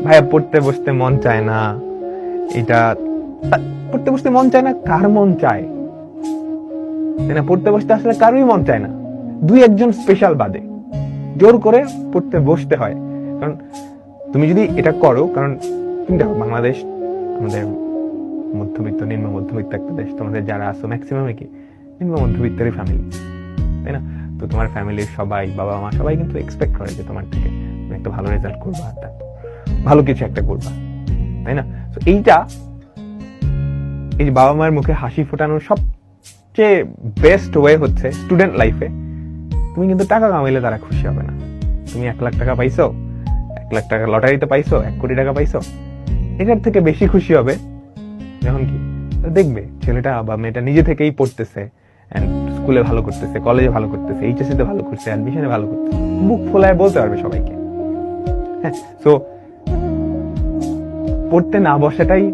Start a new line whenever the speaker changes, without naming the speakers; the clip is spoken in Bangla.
ভাইয়া পড়তে বসতে মন চায় না, এটা পড়তে বসতে মন চায় না, কার মন চায়? তাই না? পড়তে বসতে আসলে কারোই মন চায় না, দুই একজন স্পেশাল বাদে জোর করে পড়তে বসতে হয়। কারণ তুমি যদি এটা করো, কারণ তুমি দেখো বাংলাদেশ আমাদের মধ্যবিত্ত নিম্ন মধ্যবিত্ত একটা দেশ, তোমাদের যারা আছো ম্যাক্সিমামে কি নিম্ন মধ্যবিত্তেরই ফ্যামিলি, তাই না? তো তোমার ফ্যামিলির সবাই, বাবা মা সবাই কিন্তু এক্সপেক্ট করে যে তোমার থেকে তুমি একটা ভালো রেজাল্ট করবা, ভালো কিছু একটা করবা, তাই না? তো এইটা, এই যে বাবা মায়ের মুখে হাসি ফোটানোর সবচেয়ে বেস্ট ওয়ে হচ্ছে স্টুডেন্ট লাইফে তুমি কিন্তু টাকা কামাইলে তারা খুশি হবে না। তুমি 1 লাখ টাকা পাইছো, 1 লাখ টাকা লটারিতে পাইছো, 1 কোটি টাকা পাইছো, এটার থেকে বেশি খুশি হবে যখন কি দেখবে ছেলেটা বা মেয়েটা নিজে থেকেই পড়তেছে, স্কুলে ভালো করতেছে, কলেজে ভালো করতেছে, এইচএসসি তে ভালো করছে, অ্যাডমিশনে ভালো করতেছে, বুক ফোলায় বলতে পারবে সবাইকে। হ্যাঁ, সো পড়তে না বসাটাই